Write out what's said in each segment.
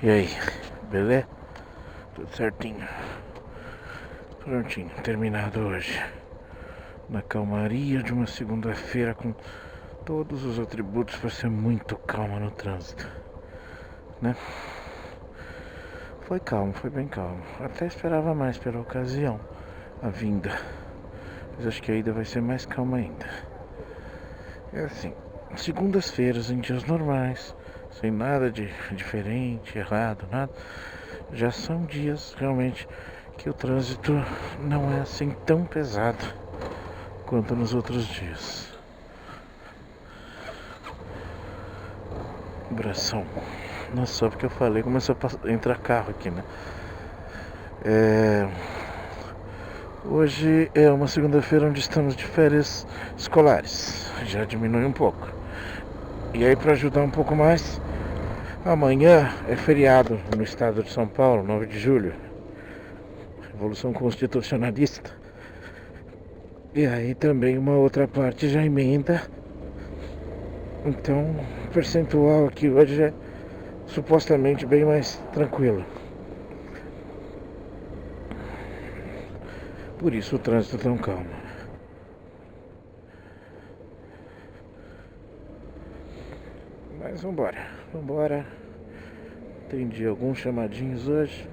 E aí, beleza? Tudo certinho. Prontinho, terminado hoje. Na calmaria de uma segunda-feira com todos os atributos para ser muito calma no trânsito, né? Foi calmo, foi bem calmo. Até esperava mais pela ocasião, a vinda. Mas acho que a ida vai ser mais calma ainda. É assim, segundas-feiras em dias normais, sem nada de diferente, errado, nada. Já são dias realmente que o trânsito não é assim tão pesado quanto nos outros dias. Abração. Nossa, só porque eu falei, começou a entrar carro aqui, né? Hoje é uma segunda-feira onde estamos de férias escolares. Já diminui um pouco. E aí, para ajudar um pouco mais, amanhã é feriado no estado de São Paulo, 9 de julho. Revolução Constitucionalista. E aí também uma outra parte já emenda. Então o percentual aqui hoje é supostamente bem mais tranquilo. Por isso o trânsito tão calmo. Mas vambora. Atendi alguns chamadinhos hoje.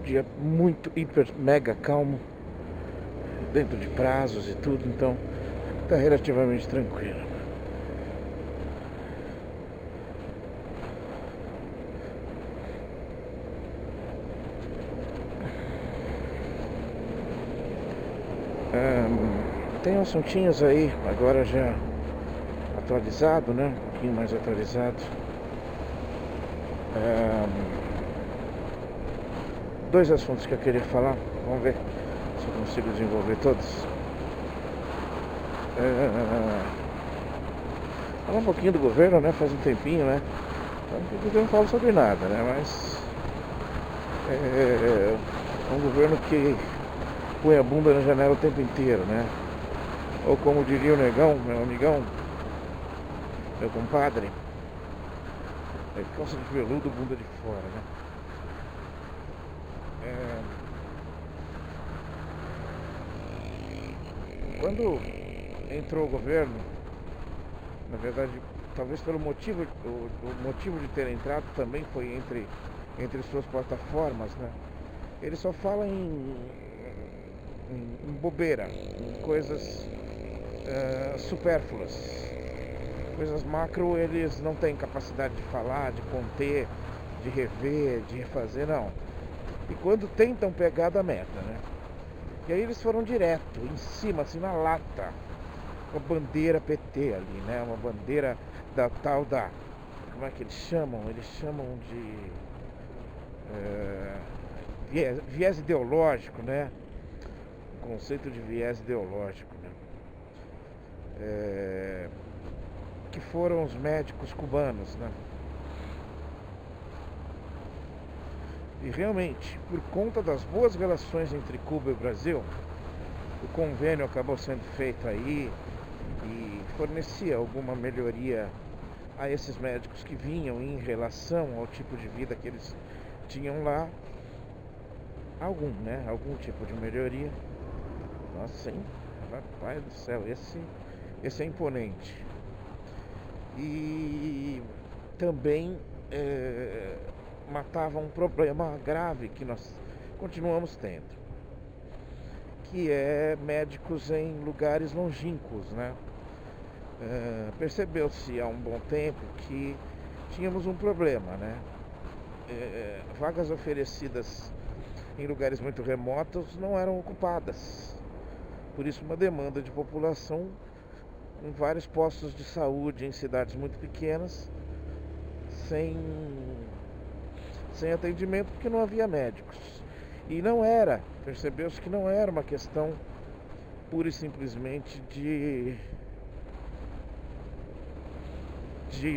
Dia muito, hiper, mega calmo. Dentro de prazos e tudo, então tá relativamente tranquilo. Tem assuntinhos aí, agora já atualizado, né? Um pouquinho mais atualizado. Dois assuntos que eu queria falar, vamos ver se eu consigo desenvolver todos. Falar um pouquinho do governo, né? Faz um tempinho, né? Eu não falo sobre nada, né? Mas é um governo que põe a bunda na janela o tempo inteiro, né? Ou como diria o Negão, meu amigão, meu compadre, calça de veludo, bunda de fora, né? Quando entrou o governo, na verdade, talvez pelo motivo, o motivo de ter entrado também foi entre suas plataformas, né? Ele só fala em bobeira, em coisas supérfluas. Coisas macro eles não têm capacidade de falar, de conter, de rever, de refazer, não. E quando tentam pegar da meta, né? E aí eles foram direto, em cima, assim, na lata. Uma bandeira PT ali, né? Uma bandeira da tal da... Como é que eles chamam? Eles chamam de... viés ideológico, né? O conceito de viés ideológico, né? Que foram os médicos cubanos, né? E realmente, por conta das boas relações entre Cuba e o Brasil, o convênio acabou sendo feito aí e fornecia alguma melhoria a esses médicos que vinham em relação ao tipo de vida que eles tinham lá. Algum tipo de melhoria. Nossa, hein? Rapaz do céu, esse é imponente. E também matava um problema grave que nós continuamos tendo, que é médicos em lugares longínquos, né? Percebeu-se há um bom tempo que tínhamos um problema, né? Vagas oferecidas em lugares muito remotos não eram ocupadas. Por isso uma demanda de população em vários postos de saúde em cidades muito pequenas, sem atendimento, porque não havia médicos. E percebeu-se que não era uma questão pura e simplesmente de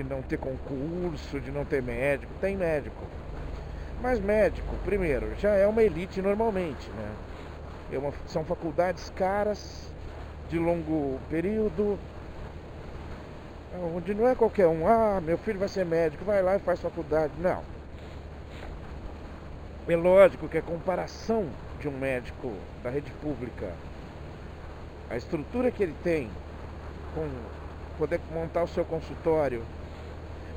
não ter concurso, de não ter médico. Tem médico. Mas médico, primeiro, já é uma elite normalmente, né? São faculdades caras, de longo período. Onde não é qualquer um, ah, meu filho vai ser médico, vai lá e faz faculdade. Não. É lógico que a comparação de um médico da rede pública, a estrutura que ele tem, com poder montar o seu consultório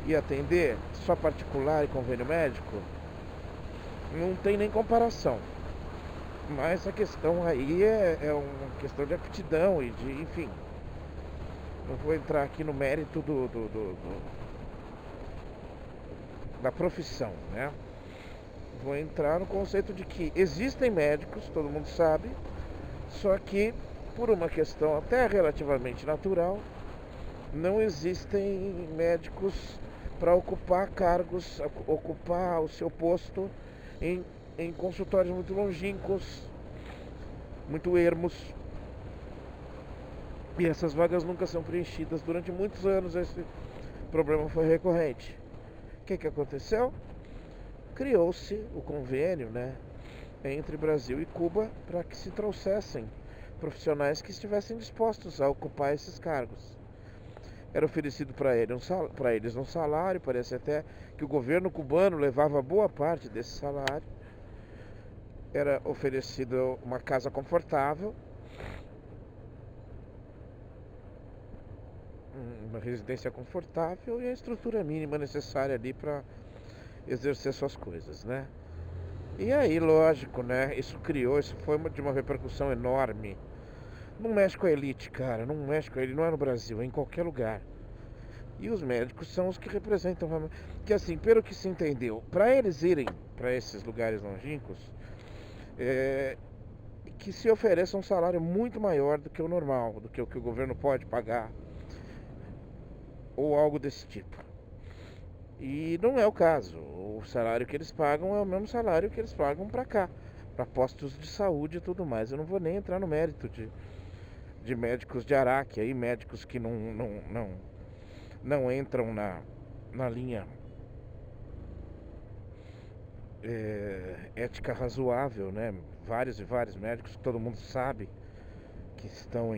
e atender só particular e convênio médico, não tem nem comparação. Mas a questão aí é uma questão de aptidão e de, enfim. Não vou entrar aqui no mérito da profissão, né? Vou entrar no conceito de que existem médicos, todo mundo sabe, só que por uma questão até relativamente natural, não existem médicos para ocupar cargos, ocupar o seu posto em consultórios muito longínquos, muito ermos. E essas vagas nunca são preenchidas. Durante muitos anos esse problema foi recorrente. O que aconteceu? Criou-se o convênio, né, entre Brasil e Cuba para que se trouxessem profissionais que estivessem dispostos a ocupar esses cargos. Era oferecido para eles um salário, parece até que o governo cubano levava boa parte desse salário. Era oferecido uma casa confortável, uma residência confortável e a estrutura mínima necessária ali para exercer suas coisas, né? E aí, lógico, né? Isso foi de uma repercussão enorme. Não mexe com a elite, cara, não mexe com a elite, não é no Brasil, é em qualquer lugar. E os médicos são os que representam, que assim, pelo que se entendeu, para eles irem para esses lugares longínquos, que se ofereça um salário muito maior do que o normal, do que o governo pode pagar, ou algo desse tipo. E não é o caso. O salário que eles pagam é o mesmo salário que eles pagam para cá, para postos de saúde e tudo mais. Eu não vou nem entrar no mérito de médicos de Araque, aí médicos que não entram na linha ética razoável, né? Vários e vários médicos que todo mundo sabe que estão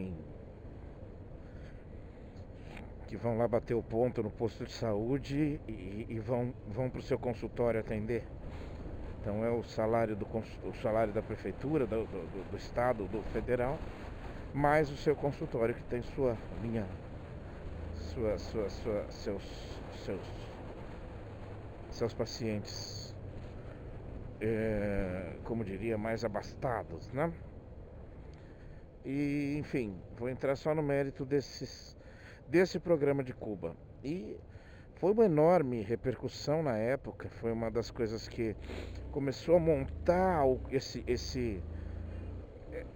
que vão lá bater o ponto no posto de saúde e vão para o seu consultório atender. Então é o salário da prefeitura, do estado, do federal, mais o seu consultório que tem sua linha, seus pacientes, como diria, mais abastados, né? E enfim, vou entrar só no mérito desse programa de Cuba. E foi uma enorme repercussão na época, foi uma das coisas que começou a montar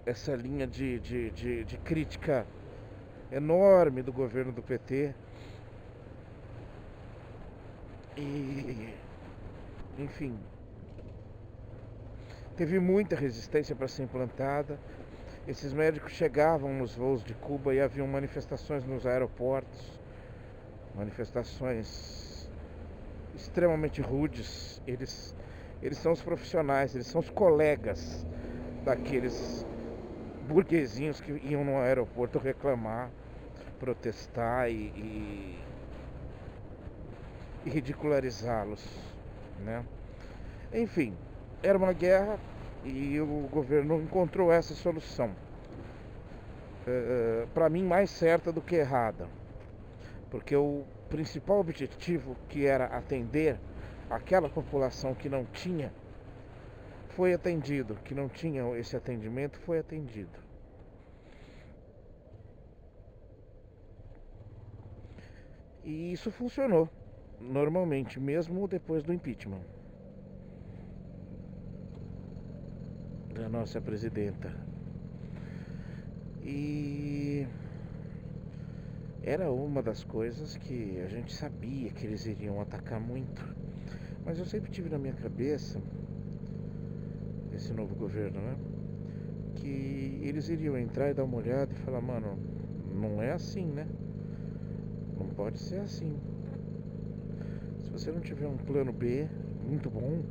essa linha de crítica enorme do governo do PT. E, enfim, teve muita resistência para ser implantada. Esses médicos chegavam nos voos de Cuba e haviam manifestações nos aeroportos, manifestações extremamente rudes. Eles são os profissionais, eles são os colegas daqueles burguesinhos que iam no aeroporto reclamar, protestar e ridicularizá-los, né? Enfim, era uma guerra e o governo encontrou essa solução, para mim mais certa do que errada, porque o principal objetivo, que era atender aquela população que não tinha, foi atendido, que não tinha esse atendimento, foi atendido. E isso funcionou normalmente, mesmo depois do impeachment da nossa presidenta. E era uma das coisas que a gente sabia que eles iriam atacar muito, mas eu sempre tive na minha cabeça, esse novo governo, né, que eles iriam entrar e dar uma olhada e falar: mano, não é assim, né? Não pode ser assim. Se você não tiver um plano B muito bom,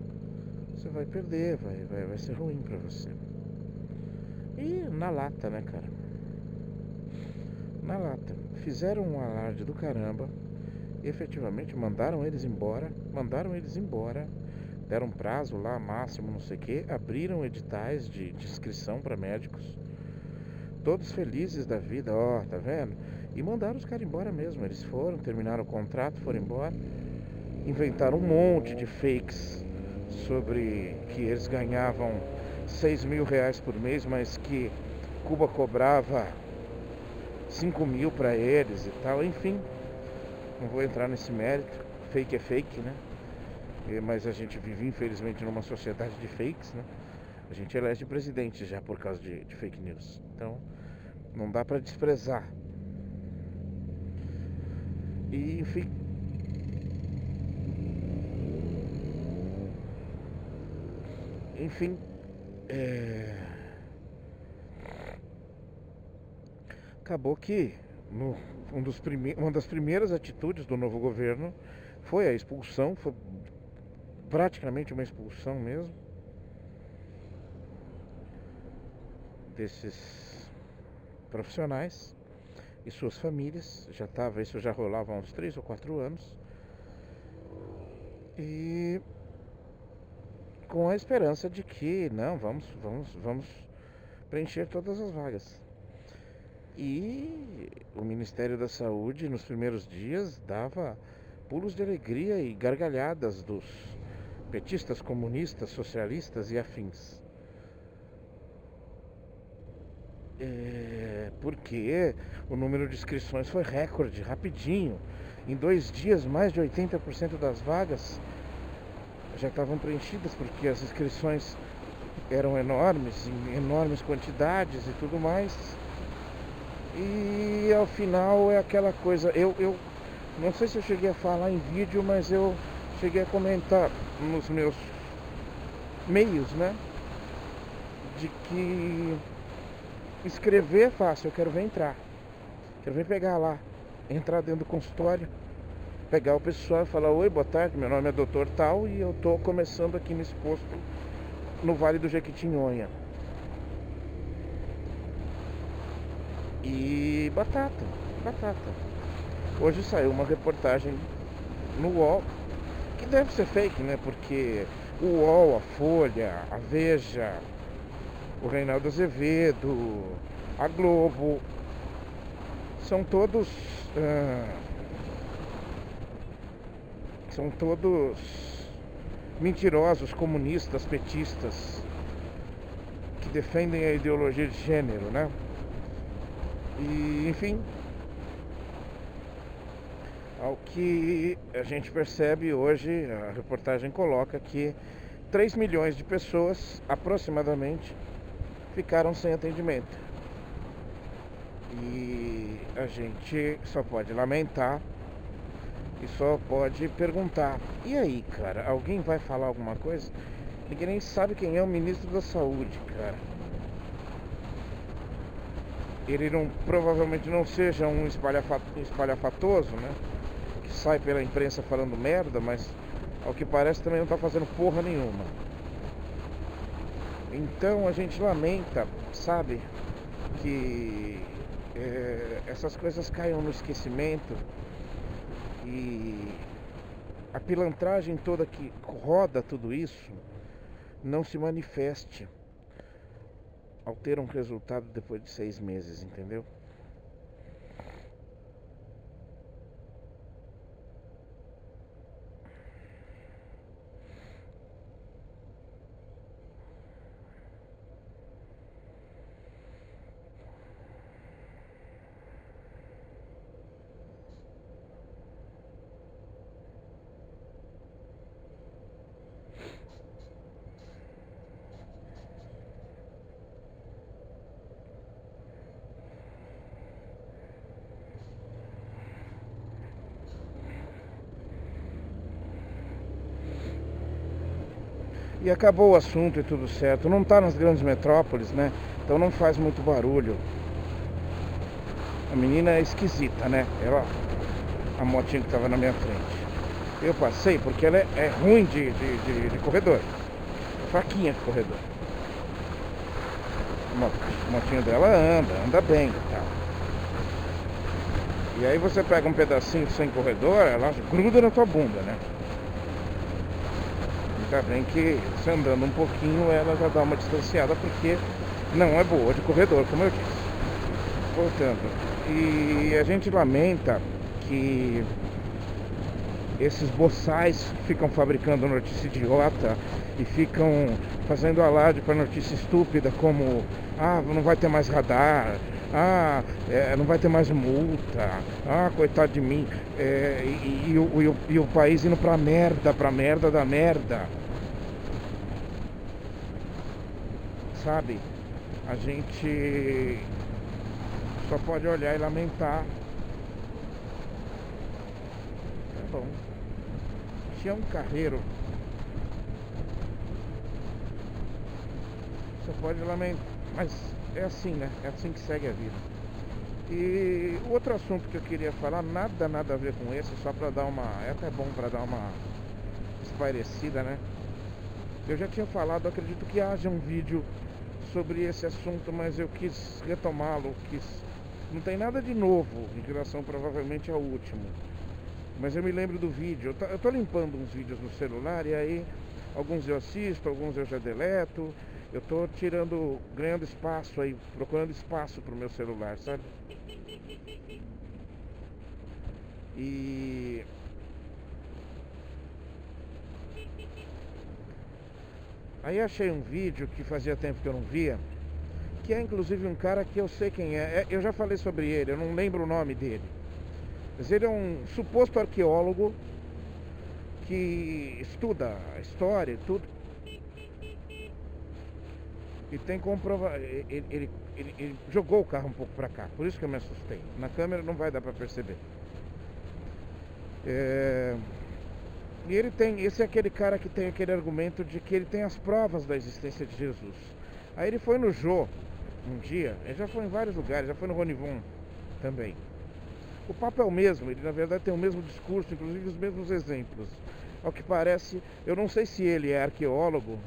você vai perder, vai ser ruim pra você. E na lata, né, cara? Na lata. Fizeram um alarde do caramba. Efetivamente mandaram eles embora. Deram prazo lá, máximo, não sei o que. Abriram editais de inscrição para médicos. Todos felizes da vida, ó, tá vendo? E mandaram os caras embora mesmo. Eles foram, terminaram o contrato, foram embora. Inventaram um monte de fakes sobre que eles ganhavam 6 mil reais por mês, mas que Cuba cobrava 5 mil para eles e tal. Enfim, não vou entrar nesse mérito. Fake é fake, né? Mas a gente vive, infelizmente, numa sociedade de fakes, né? A gente elege presidente já por causa de fake news. Então, não dá para desprezar. E, enfim. Acabou que uma das primeiras atitudes do novo governo foi a expulsão, foi praticamente uma expulsão mesmo desses profissionais e suas famílias. Isso já rolava há uns 3 ou 4 anos. E com a esperança de que não, vamos preencher todas as vagas. E o Ministério da Saúde nos primeiros dias dava pulos de alegria e gargalhadas dos petistas, comunistas, socialistas e afins. Porque o número de inscrições foi recorde, rapidinho. Em 2 dias, mais de 80% das vagas já estavam preenchidas, porque as inscrições eram enormes, em enormes quantidades e tudo mais. E ao final é aquela coisa, eu não sei se eu cheguei a falar em vídeo, mas eu cheguei a comentar nos meus meios, né? De que escrever é fácil, eu quero ver entrar. Quero ver pegar lá, entrar dentro do consultório, pegar o pessoal e falar: oi, boa tarde, meu nome é Dr. Tal e eu tô começando aqui nesse posto no Vale do Jequitinhonha. E batata. Hoje saiu uma reportagem no UOL, que deve ser fake, né? Porque o UOL, a Folha, a Veja, o Reinaldo Azevedo, a Globo, são todos mentirosos, comunistas, petistas, que defendem a ideologia de gênero, né? E, enfim, ao que a gente percebe hoje, a reportagem coloca que 3 milhões de pessoas, aproximadamente, ficaram sem atendimento. E a gente só pode lamentar e só pode perguntar: e aí, cara, alguém vai falar alguma coisa? Ninguém nem sabe quem é o ministro da Saúde, cara. Ele provavelmente não seja um espalhafatoso, né? Que sai pela imprensa falando merda, mas ao que parece também não tá fazendo porra nenhuma. Então a gente lamenta, sabe, que essas coisas caiam no esquecimento e a pilantragem toda que roda tudo isso não se manifeste ao ter um resultado depois de 6 meses, entendeu? E acabou o assunto e tudo certo. Não tá nas grandes metrópoles, né? Então não faz muito barulho. A menina é esquisita, né? A motinha que tava na minha frente. Eu passei porque ela é ruim de corredor. Fraquinha de corredor. A motinha dela anda bem e tal. E aí você pega um pedacinho sem corredor, ela gruda na tua bunda, né? Ainda bem que você andando um pouquinho ela já dá uma distanciada, porque não é boa de corredor, como eu disse. Voltando. E a gente lamenta que esses boçais ficam fabricando notícia idiota e ficam fazendo alarde para notícia estúpida, como não vai ter mais radar, não vai ter mais multa, coitado de mim, e o país indo pra merda da merda, sabe? A gente só pode olhar e lamentar. Tá bom. Tião Carreiro. Só pode lamentar. Mas é assim, né? É assim que segue a vida. E o outro assunto que eu queria falar, nada a ver com esse, só pra dar uma... É até bom pra dar uma espairecida, né? Eu já tinha falado, acredito que haja um vídeo sobre esse assunto, mas eu quis retomá-lo, não tem nada de novo em relação provavelmente ao último. Mas eu me lembro do vídeo, eu tô limpando uns vídeos no celular e aí alguns eu assisto, alguns eu já deleto. Eu tô ganhando espaço aí, procurando espaço pro meu celular, sabe? E aí achei um vídeo que fazia tempo que eu não via, que é inclusive um cara que eu sei quem é. Eu já falei sobre ele, eu não lembro o nome dele. Mas ele é um suposto arqueólogo que estuda a história e tudo. E tem comprovado. Ele jogou o carro um pouco pra cá, por isso que eu me assustei. Na câmera não vai dar pra perceber. E ele tem. Esse é aquele cara que tem aquele argumento de que ele tem as provas da existência de Jesus. Aí ele foi no Jô um dia, ele já foi em vários lugares, já foi no Ronivon também. O papo é o mesmo, ele na verdade tem o mesmo discurso, inclusive os mesmos exemplos. Ao que parece, eu não sei se ele é arqueólogo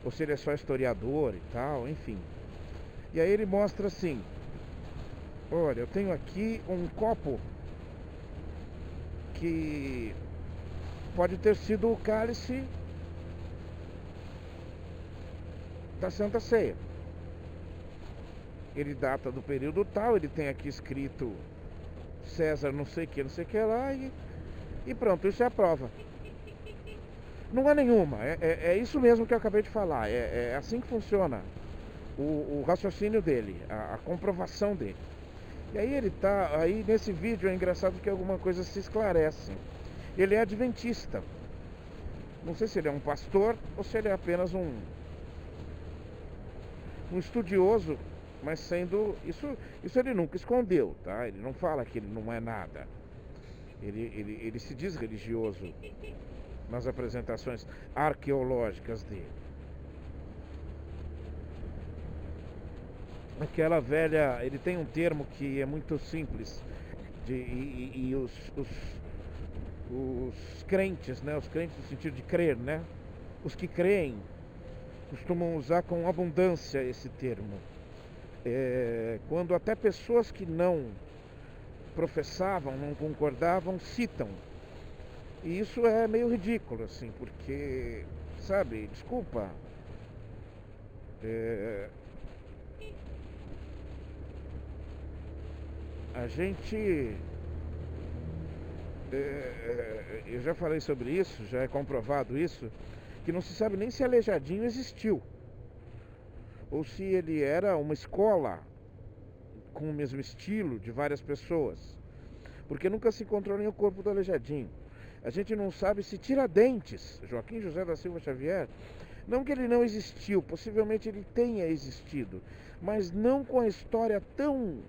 ou se ele é só historiador e tal, enfim. E aí ele mostra assim: olha, eu tenho aqui um copo que pode ter sido o cálice da Santa Ceia. Ele data do período tal, ele tem aqui escrito César não sei o que lá, e pronto, isso é a prova. Não há nenhuma, é isso mesmo que eu acabei de falar, é assim que funciona o raciocínio dele, a comprovação dele. E aí aí nesse vídeo é engraçado que alguma coisa se esclarece. Ele é adventista. Não sei se ele é um pastor ou se ele é apenas um estudioso, mas sendo... Isso ele nunca escondeu, tá? Ele não fala que ele não é nada. Ele se diz religioso nas apresentações arqueológicas dele. Aquela velha... Ele tem um termo que é muito simples. E os crentes, né? Os crentes no sentido de crer, né? Os que creem costumam usar com abundância esse termo. Quando até pessoas que não professavam, não concordavam, citam. E isso é meio ridículo, assim, porque, sabe, desculpa, a gente... eu já falei sobre isso, já é comprovado isso, que não se sabe nem se Aleijadinho existiu, ou se ele era uma escola com o mesmo estilo de várias pessoas, porque nunca se encontrou nem o corpo do Aleijadinho. A gente não sabe se Tiradentes, Joaquim José da Silva Xavier, não que ele não existiu, possivelmente ele tenha existido, mas não com a história tão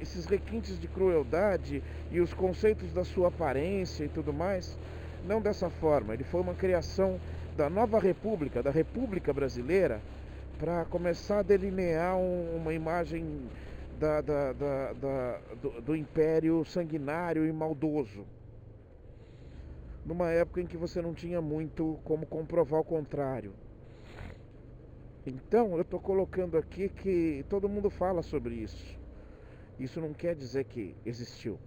esses requintes de crueldade e os conceitos da sua aparência e tudo mais, não dessa forma. Ele foi uma criação da nova república, da República Brasileira, para começar a delinear uma imagem do império sanguinário e maldoso, numa época em que você não tinha muito como comprovar o contrário. Então, eu estou colocando aqui que todo mundo fala sobre isso. Isso não quer dizer que existiu.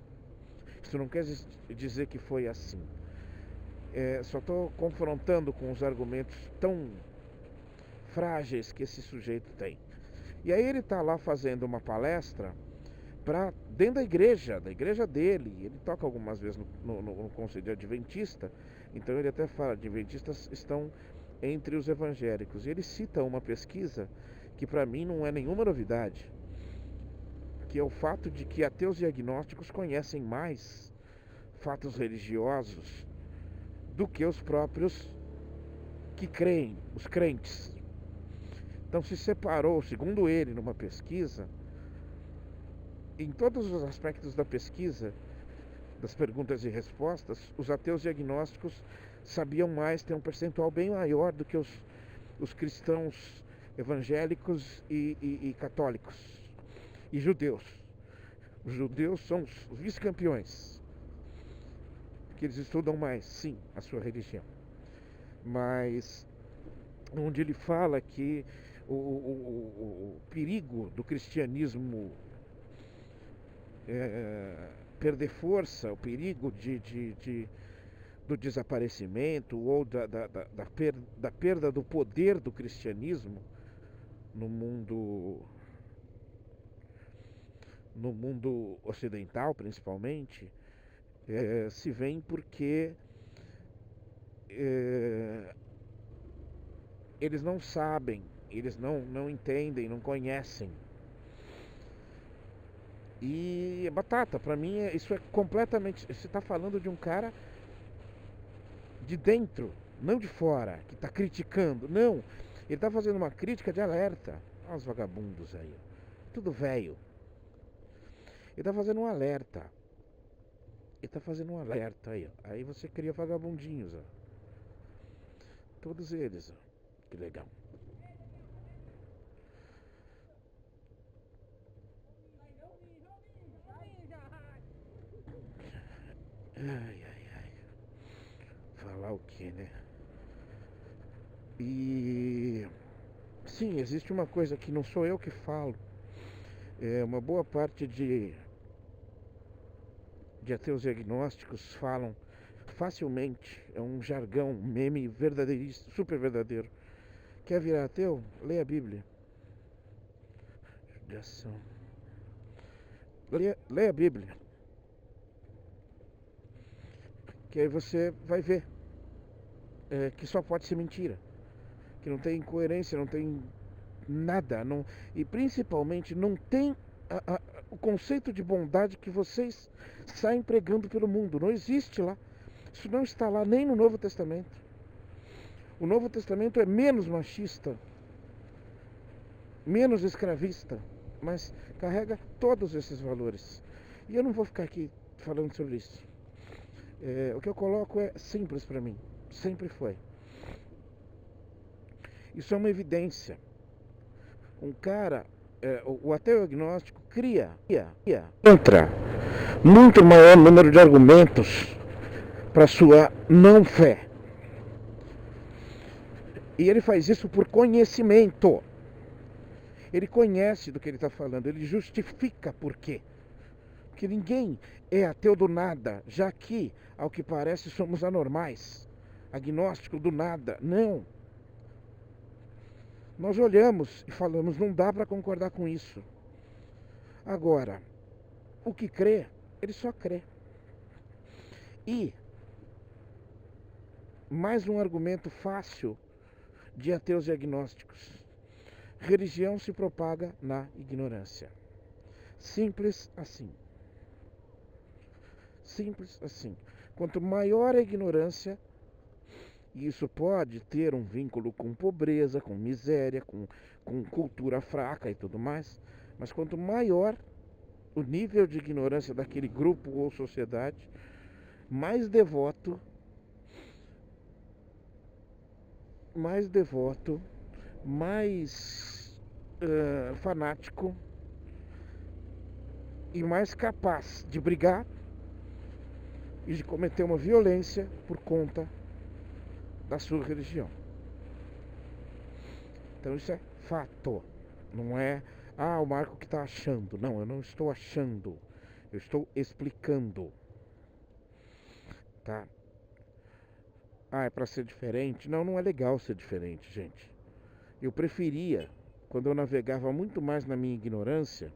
Isso não quer dizer que foi assim. Só estou confrontando com os argumentos tão frágeis que esse sujeito tem. E aí ele está lá fazendo uma palestra dentro da igreja dele. Ele toca algumas vezes no Conselho Adventista. Então ele até fala, adventistas estão entre os evangélicos. E ele cita uma pesquisa que para mim não é nenhuma novidade, que é o fato de que ateus e agnósticos conhecem mais fatos religiosos do que os próprios que creem, os crentes. Então se separou, segundo ele, numa pesquisa, em todos os aspectos da pesquisa, das perguntas e respostas, os ateus e agnósticos sabiam mais, tem um percentual bem maior do que os cristãos evangélicos e católicos e judeus. Os judeus são os vice-campeões, que eles estudam mais, sim, a sua religião. Mas onde ele fala que o perigo do cristianismo perder força, o perigo do desaparecimento ou da perda do poder do cristianismo no mundo ocidental, principalmente, se vem porque eles não sabem, eles não entendem, não conhecem. E batata, pra mim isso é completamente... Você tá falando de um cara de dentro, não de fora, que tá criticando. Não, ele tá fazendo uma crítica de alerta. Olha os vagabundos aí, tudo velho. Ele tá fazendo um alerta. Ele tá fazendo um alerta aí, ó. Aí você cria vagabundinhos, ó. Todos eles, ó. Que legal. Ai. Falar o que, né? E sim, existe uma coisa que não sou eu que falo. Uma boa parte de ateus e agnósticos falam facilmente. É um jargão, um meme verdadeirista, super verdadeiro. Quer virar ateu? Leia a Bíblia. Judiação. Leia a Bíblia. Que aí você vai ver que só pode ser mentira. Que não tem coerência, não tem nada. E principalmente não tem o conceito de bondade que vocês saem pregando pelo mundo. Não existe lá. Isso não está lá nem no Novo Testamento. O Novo Testamento é menos machista, menos escravista, mas carrega todos esses valores. E eu não vou ficar aqui falando sobre isso. O que eu coloco é simples para mim. Sempre foi. Isso é uma evidência. Um cara, o ateu agnóstico encontra muito maior número de argumentos para sua não fé. E ele faz isso por conhecimento. Ele conhece do que ele está falando, ele justifica por quê. Porque ninguém é ateu do nada, já que, ao que parece, somos anormais. Agnóstico do nada. Não. Nós olhamos e falamos, não dá para concordar com isso. Agora, o que crê, ele só crê. E mais um argumento fácil de ateus e agnósticos. Religião se propaga na ignorância. Simples assim. Simples assim. Quanto maior a ignorância, e isso pode ter um vínculo com pobreza, com miséria, com cultura fraca e tudo mais, mas quanto maior o nível de ignorância daquele grupo ou sociedade, mais devoto, mais fanático e mais capaz de brigar e de cometer uma violência por conta da sua religião. Então isso é fato. Não é, o Marco que está achando. Não, eu não estou achando. Eu estou explicando. Tá? É para ser diferente? Não, não é legal ser diferente, gente. Eu preferia, quando eu navegava muito mais na minha ignorância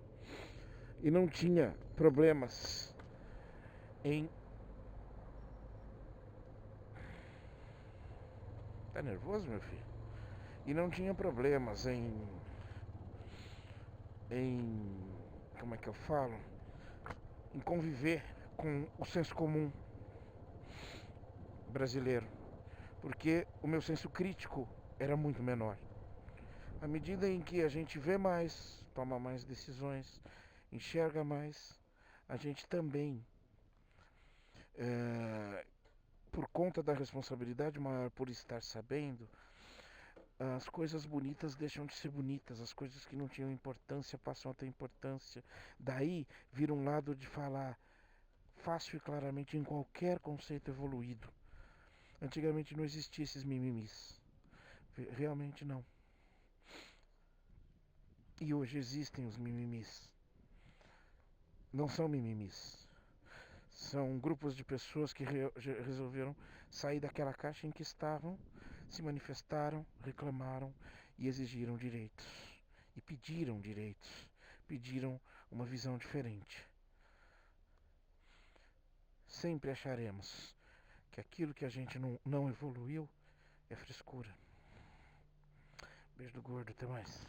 e não tinha problemas em... Tá nervoso, meu filho? E não tinha problemas em como é que eu falo? Em conviver com o senso comum brasileiro, porque o meu senso crítico era muito menor. À medida em que a gente vê mais, toma mais decisões, enxerga mais, a gente também, por conta da responsabilidade maior, por estar sabendo, as coisas bonitas deixam de ser bonitas, as coisas que não tinham importância passam a ter importância. Daí vira um lado de falar fácil e claramente em qualquer conceito evoluído. Antigamente não existia esses mimimis. Realmente não. E hoje existem os mimimis. Não são mimimis. São grupos de pessoas que resolveram sair daquela caixa em que estavam, se manifestaram, reclamaram e exigiram direitos. E pediram direitos. Pediram uma visão diferente. Sempre acharemos que aquilo que a gente não evoluiu é frescura. Beijo do gordo, até mais.